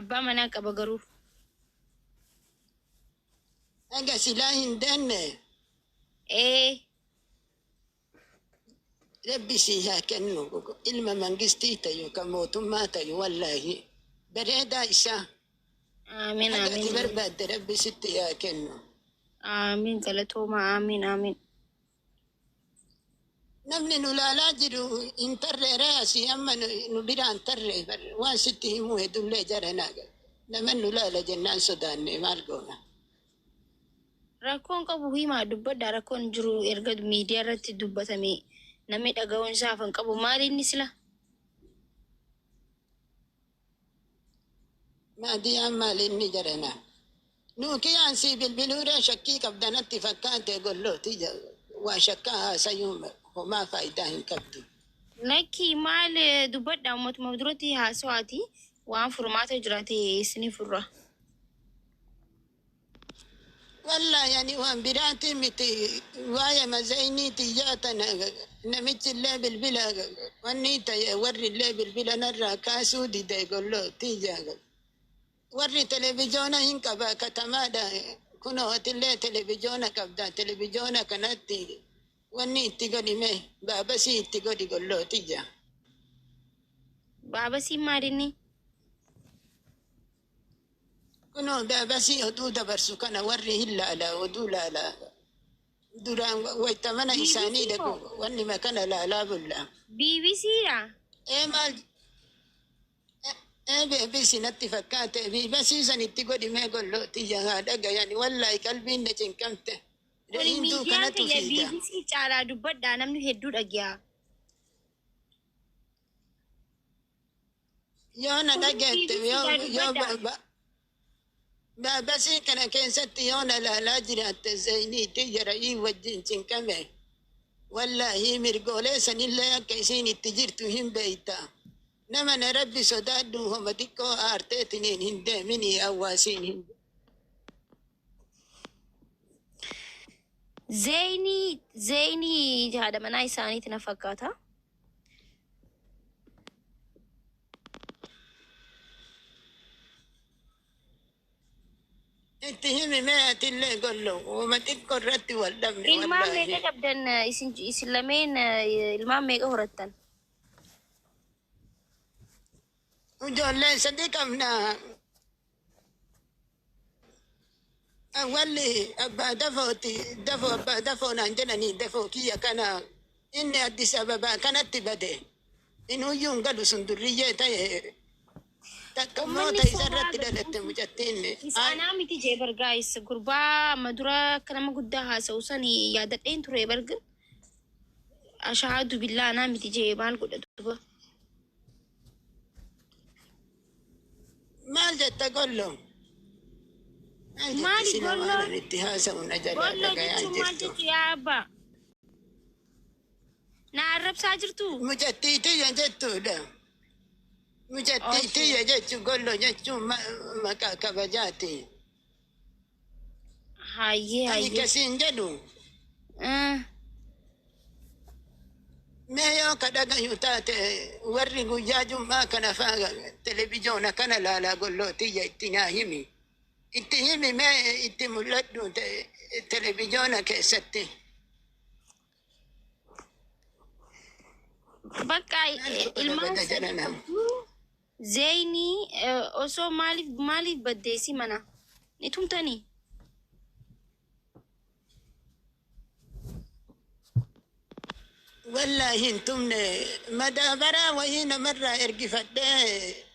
أبا مناك أبا قروف أجا سلاهن دنة إيه ربي سيها كنو إلما منجستي تيو كموت ما تيو والله بريدا إسا آمين حاجة آمين تبر بعد ربي ستي يا كنو آمين قالتهما آمين آمين نمني نولا جرو انتر راسي أما نبرا انتر وان ستي مو هدول جرنا نمن نولا جنان سودان مالقونا rakkoon qabu himaa dubbadha rakkoon jiru erga miidiyaa irratti dubbatame namni dhaga'uun isaa hafan qabu maali inni sila ما دي أما لإني جرنا نوكي أنسي بالبلورة شكي قبضانات فكانت يقول له تيجا وشكاها سيوم وما فايدة كبدو lakkii maal dubbadha ummatuma duratti haasawaati waan furmaata jiraate isini furra والله يعني وان براتي متي وايا مزيني تيجاتنا نمت اللي بالبلا ونيتا وري اللي بالبلا نرى كاسو دي دا يقول له تيجا وري تلفزيونا هنكبا كتمادا كنو اللي تلفزيونا كبدا تلفزيونا كانت ونيتي قولي مي بابا سيتي قولي يقول له تيجا baaba siin maalinni كنو بابا سي حدود برسو كان وري هلا لا ودولا لا duraan waytamana isaanii dhagu wanni makana laalaa bulla. BBC dha Maal BBC natti fakkaate BBC sanitti godhimee gollooti yaa dhagayani wallahi qalbiin na cinqamte. kuni Hinduu miidiyaan kanatu kiyya fiida. BBC caalaa dubbadha namni hedduu dhagiyaa Yoo na Kun dhagatte BBC yoo dubbadha. BBC kana keessatti yoo na laalaa jiraatte zayniitti jara'ii wajjin cinqame. Wallahi mirgoolee sanillee akka isiin itti jirtu hin beeyta. Nama na rabbi sodaadhu homa xiqqoo aarteetiniin hin deemini hawaasiin hin Zeenii haadha manaa isaaniiti na fakkaata. itti himi mee atillee gollo homa xiqqoo irratti wal dhabne Ilmaan meeqa wallahi. qabdan isin lameen ilmaan meeqa horattan? Ijoollee sadii qabna. Awwalli abbaa dafooti dafoo abbaa dafoo naan jedhanii dafoo kiyya kana inni Addis Ababaa kanatti bade. Inuyyuu hin galu sun durriyyee ta'e takka Uummanni moota isa sobaa irratti gadu. dhalatte mucattiin. Isaanaa miti jee bargaayis gurbaa madura akka nama guddaa haasa'u san yaadadheen ture bargin. Ashaadu billaanaa miti jee maal godhatu duba. Maal jetta gollo? Maali Sina gollo? waan itti haasa'u na jalaa Gollo dhagayaa jechuun maal jirtu. jechu yaa abbaa? Na arrabsaa jirtu? Mucattiitiyya jechuudha. Mucattiitiyya jechuun gollo jechuun maqaa kabajaati. Hayyee Ani hayyee. kasiin jedhu mee yoo ka dhagayu taate warri guyyaa jummaa kana faa televizoona kana laalaa gollootiyya itti naa himi. Itti himi mee itti mul'adhu televizoona keessatti. Bakka ilmaan Bada jedhana. Zeenii osoo maaliif baddeessi mana? Ni tumtanii? Wallahi hin tumne madaabaraa wayii namarraa ergifadhee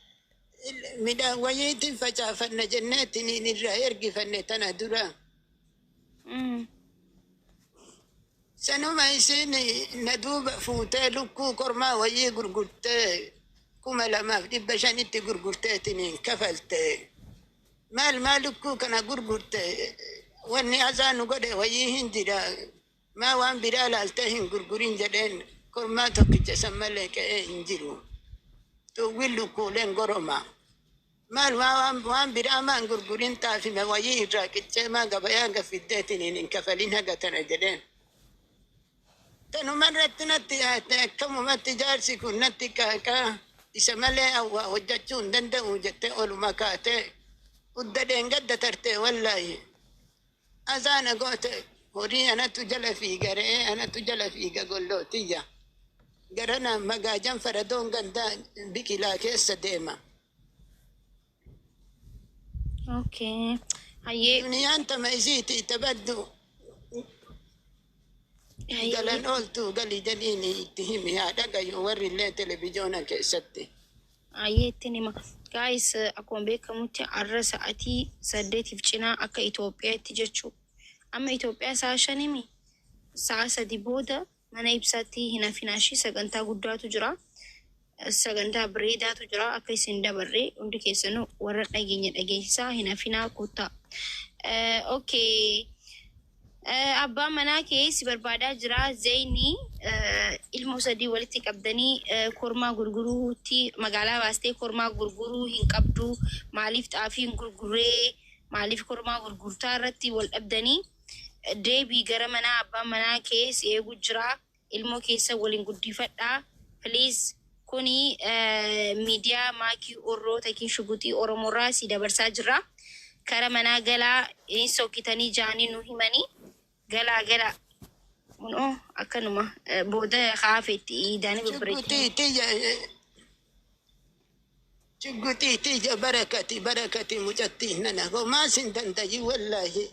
midhaan wayiitiin facaafanna jenneetiin irraa ergifanne tana dura. Sanuma isiin na duuba fuutee lukkuu kormaa wayii gurgurtee 2,500 gurgurteetiin kafalte. Maal lukkuu kana gurgurte wanni azaanu godhe wayii hin jira. Maa waan biraa laaltee hin gurgurin jedheen kormaa tokkicha san malee ka'ee hin jiru. Tuwwin lukkuuleen goroma. Maal waan biraa maan gurgurin taafime wayii irraa qiccee maa gabayaa gafiddeetiin hin kafalin haga tana jedheen. Tanuma irratti natti yaate akkamumatti jaarsi kun natti kaaqaa إسمالي أو وجتشون دندو جتة أول مكاتة وددين قد ترتي والله أزانا قوت وري أنا تجل في قري أنا تجل في قولو تيجا قرنا مجاجم فردون قندا بكلا كيس ديما اوكي هاي دنيا أنت ما يزيتي تبدو قال هاي قلتو قال لي دليني تهمي هذا يوري اللي تلفزيونا كيستي ayeettini ma guys akkuma beekamutti har'a sa'atii 8 cinaa akka Itoophiyaatti jechuu amma Itoophiyaa sa'a 5 sa'a 3 booda mana ibsaatti hin hafinaashii sagantaa guddaatu jira sagantaa bareedaatu jira akka isin dabarree hundi keessanuu warra dhageessisaa hin hafinaa kuttaa okay abbaan manaa kee si barbaadaa jira Zeyni ilmoo sadii walitti qabdanii kormaa gurguruutti magaalaa baastee kormaa gurguruu hin qabdu maaliif xaafii hin gurguree maaliif kormaa gurgurtaa irratti wal dhabdanii deebii gara manaa abbaan manaa kee si eegu jira ilmoo keessa waliin guddifadhaa please kuni miidiyaa maakii orroo takiin shugutii oromoorraa si dabarsaa jira kara manaa galaa sokkitanii jaanii nu himanii gala muno akkanuma booda haafetti daani شقتي تيجا بركتي مجتين أنا وما سندندي والله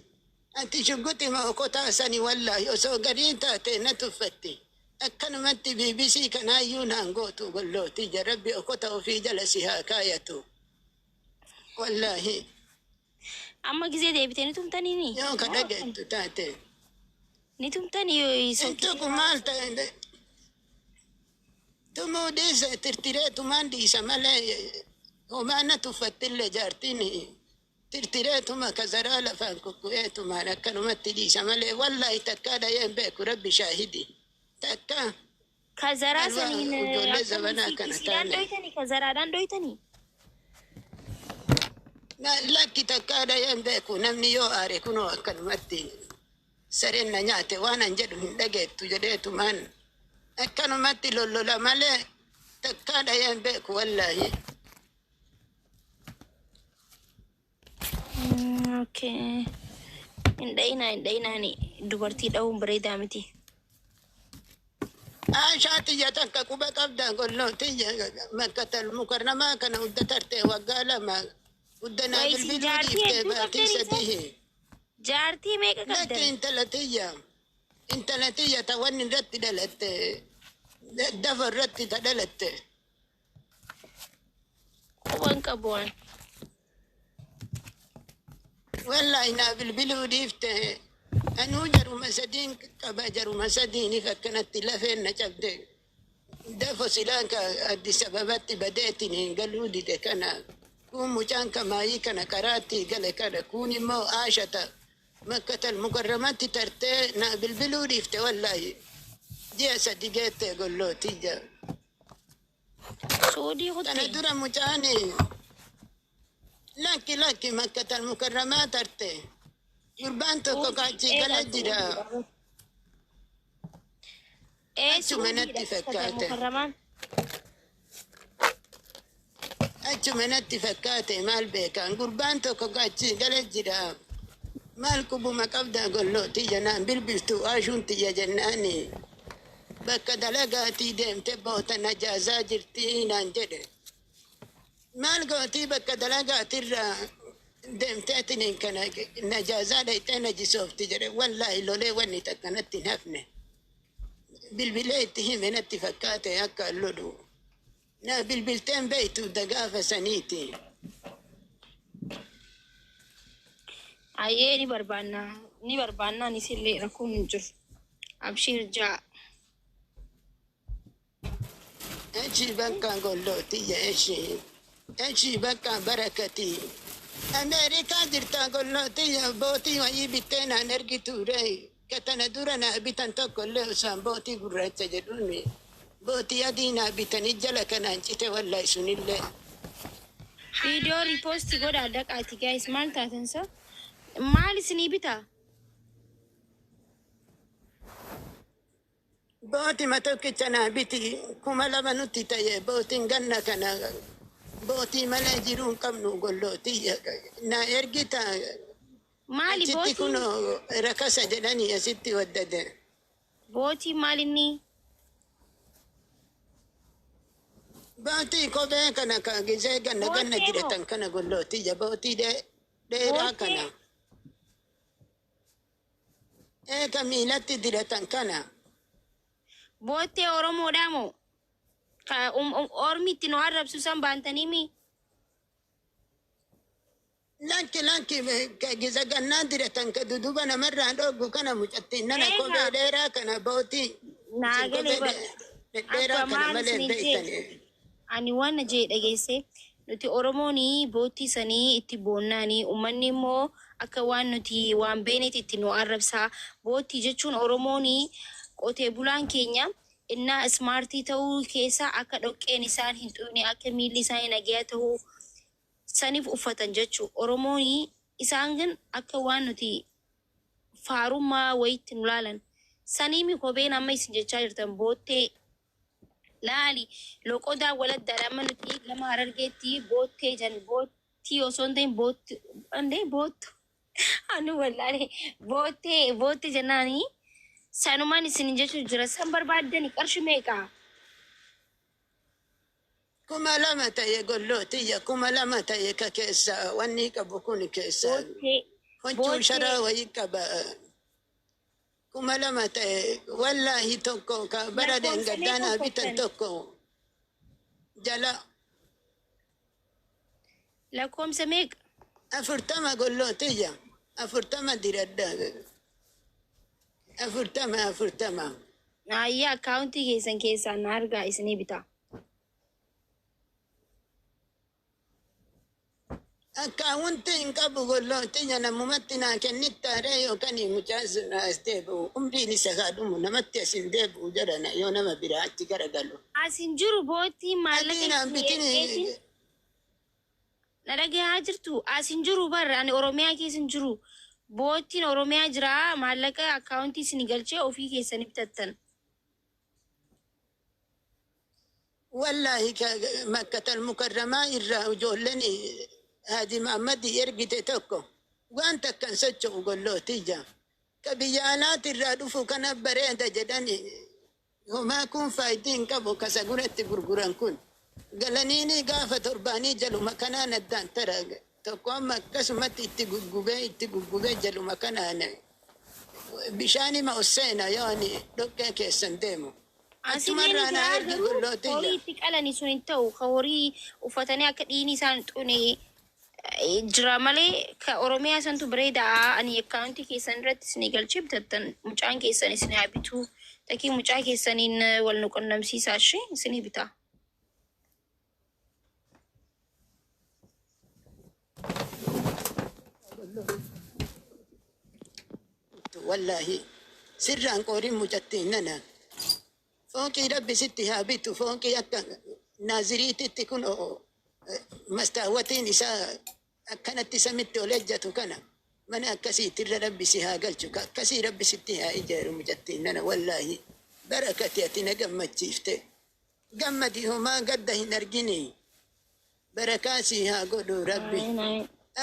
أنت شقتي ما أقطع سني والله وسو قريتا نتفتي أكن متي بي بي سي كان يونا نقوتو قلو تيجا ربي أقطع في جلسها كايتو والله أما جزء ده بتاني توم تاني ني يو كذا جت تاتي ني توم تاني انتو كمالتا تمو ديس ترتيرات ماندي سمالي وما أنا تفتل جارتيني ترتيرات ما كزرالة فانكوكويت ما نكنو متدي سمالي والله تكادا ينبيك ربي شاهدي تكا كزرا سنين وجولة زمانا كانت دويتني كزرا دان دويتني لكي تكادا ينبيك نمني يو آري كنو أكن متي سرين نياتي وانا نجدو هندقيت تجديت من أكنو متي لولو لمالي تكادا ينبيك والله اوكي indayna ni dubartii dhawun bareedaa miti شاتي جاتك كوبا قبدا قلنا تيجي مكة المكرمة كان ودترتي وقال ما ودنا بالفيديو في سديه جارتي ميكا لكن انت لتيجي توني رت دلت دفر رت تدلت وان كبوان والله انا بالبلو ديفته أنو جرو مسدين كبا جرو مسدين فكنت لفين نجبد دفو سلانك أدي سببات بديتني قالوا دي كنا كون مجان كما يكنا كراتي قال كنا كوني مو عاشتا مكة المكرمات ترتي نا بالبلو ديفته والله جي صديقات قالوا تيجا سودي أنا غطي دورا مجاني لكن مكة المكرمات ترتي قربان توكو كاتشي قال جرا أشو منتي فكاتة أشو منتي فكاتة مال بيكان قربان توكو كاتشي قال جرا مال كوبو مكابدا قولو تيجا نام بالبلتو آشون تيجا جناني بكا دلقاتي ديم تبو تنجازا جرتي نانجد مال قوتي بكا دلقاتي را دم تاتني كان نجازة ليتنا جسوف تجري والله لولي وني تكنت نفني بالبلاد تهم هنا اتفاقات هكا اللودو نا بالبلتين بيتو دقافة سنيتي aye ni barbaanna ni sille rakun jir abshir ja اجي بكا قولو تيجا اجي بكا بركتي أمريكا درتا قلنا تيا بوتي ويبتنا نرجع توري كتنا دورنا بيتن تقول له سام بوتي قررت تجدوني بوتي أدينا بيتن الجلا كنا نجت ولا يسون الله video repost goda dak ati guys mal tatansa mal sini bita بوتي ما توكيتنا بيتي كما لما نتي تاي بوتي غنا كنا بوتي ملا جيرون كم نقولوتي نا إرجيتا Maali أنتي bootii? كنو ركاسة جناني يا ستي ودده Bootii maalinni? بوتي كوبي كنا كجزء غنا غنا Bootee moo? جريتان كنا قولوتي يا بوتي ده راكنا Bootee? إيه كميلاتي جريتان كنا Bootee Oromoodhaa moo? Ka Ormiitti nu arrabsu san baantanii mi? لانكي كجزء غنا جريتان كدودوبا نمر دوغو كنا مجتين نانا كوبي Eegaa ده كنا بوتي naa galee كوبي ده akka كنا maal ملين isiniin jee بيتاني ani waan jee dhageesse nuti Oromoonii bootii sanii itti boonnaanii uummanni immoo akka waan nuti waan beenetti itti nu arrabsaa bootii jechuun Oromoonii qotee bulaan keenya innaa ismaartii ta'uu keessaa akka dhoqqeen isaan hin xuqne akka miilli isaan hin nagaya ta'uu saniif uffatan jechuu Oromoonii isaan gan akka waan nuti faarummaa wayitti nu laalan saniimi kopheen amma isin jechaa jirtan boottee laali loqodaa waladdaadha amma nuti gama harargeetti boottee jan boottii osoo hin ta'in bootti andee boottu anu wallaale boottee jennaanii sanumaan isin jechuu jira san barbaaddani qarshi meeqa kuma lama ta'e gollootiyya kuma lama ta'e ka keessa wanni qabu kun keessa boottee honcuun sharaa wayii qaba kuma lama ta'e wallaahi tokko ka bara deengaddaanaa bitan tokko jala lakkoomsa meeqa 40 gollootiyya 40 diradda 40 ayyaa akkaawuntii keessan keessaa na argaa isinii bitaa akkaawunti hin qabu gollootiyya namumatti naa kennittaaree yookaan mucaan sun as deebi'u umriin isa kaadhumu namatti as hin deebi'u jedhana yoo nama biraatti garagalu. asin jiru boottii maallaqa Adiinaan isin bitini na dhagahaa jirtu asin jiru barra ani oromiyaa keessan jiru boottiin oromiyaa jira maallaqa akkaawuntii isin galchee ofii keessanii bitattan wallahi makkatal mukarramaa irraa ijoolleen Haji Muhammad ergite tokko waan takkan socho'u gollootiyya ka biyya alaati irraa dhufu kana bareeda jedhani homaa kun faayidii hin qabu kasa guratti gurguran kun galaniini gaafa torbaanii jaluma kanaan addaan tara tokko amma akkasumatti itti guggubee jaluma kanaan bishaanima osseena yooni dhoqqee keessan deemu. asilleen Achumarraa na jira ergi garuu gollootiyya. horii itti qalani sun hin ta'u ka horii uffatanii akka dhiini isaan xune jira malee ka oromiyaa santu bareedaa ani akkaawuntii keessan irratti isin galchee bitattan mucaan keessan isin haa bituu takii mucaa keessaniin wal nu qunnamsiisaa ishee isinii bitaa. Wallahi sirraan qooriin mucattiin nana. Fooqii rabbi sitti haa bitu fooqii akka naaziriititti kun mastaawatiin isaa akkanatti samitti ol ejjatu kana mana akkasiitirra rabbi si haa galchu akkasii rabbi sitti haa ijaaru mucattiin nana wallaahi barakati ati na gammachiifte gammadi homaa gadda hin argini barakaa si haa godhu rabbi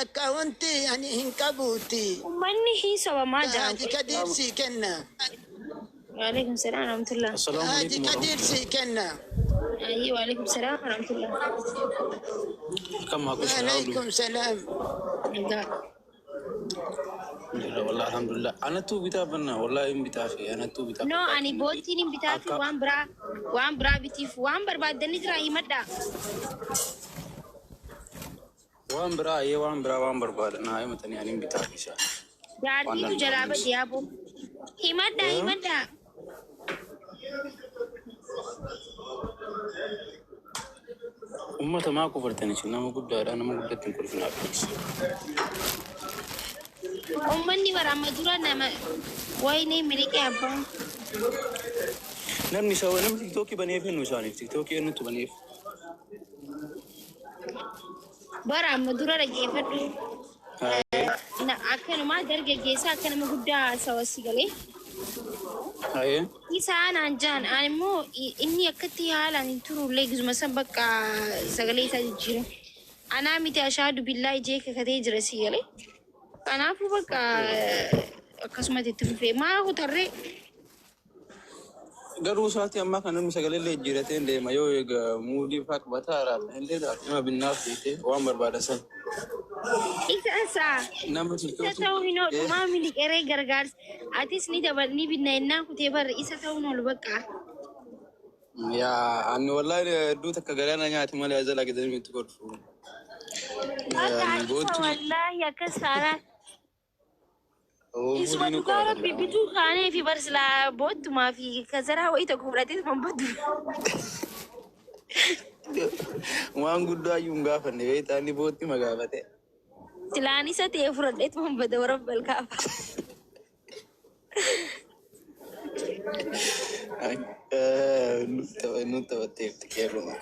akka wanti ani hin qabuuti Uummanni hin sabamaa jira. Haji Kadir si kenna Waalaikum salaam warahmatullah. Haji Kadir si kenna Ayyi waalaikum salaam warahmatullah. كم هاكو شهر Waalaikum salaam Egaa والله الحمد لله انا تو بتابنا والله ام بتافي انا تو بتافي no ani boottiin hin bitaa fi waan biraa bitiif waan barbaaddanni jira himadha. وان برا وان برباد انا هاي متني يعني بتافي شان Jaartiitu jalaa bade yaaboo. Himadha. امته ما كفرتني شنو ما قد انا ما قد تنكر في نافس Uummanni bara amma dura nama wayinii miliqee abbaan. نمني سوى نم تيك توكي بنيف انه شاني تيك توكي انه تبنيف Bara amma dura dhaggeeffadhu. Akkanumaa dargaggeessa akka nama guddaa sawassi galee. Aye. Isaan anjaan ani immoo inni akkatti haalaan hin turullee gisuma san bakka sagalee isaa jijjiiran. Anaa miti ashaadu billaa ijee kakatee jira si galee. Kanaafuu bakka akkasumatti itti fufee maa kutarree. Garuu saati amma kan namni sagalee jijjiiratee deema yoo egaa muudii fa'aa qabataa raafna illee nama binnaaf dhiitee waan barbaada san. Isa Nama isa ta'uu hin oolu maa miliqeeree gargaarsa atis ni dabalni binna ennaa kutee barre isa ta'uu hin oolu bakka. Yaa ani wallahi hedduu takka galaana nyaati malee ajala gidanii itti godhu. Wallahi akkas taanaan. Isuma dhugaa rabbi bituu kaanee fi barsilaa boottumaa fi kasaraa wayii tokko fudhatee fanfatu. Waan guddaa iyyuu hin gaafanne beektaa inni bootti magaafate. Silaan isa ta'ee fudhadhee fanfata warra balkaafa. Nutti taphatteef xiqqeerruma.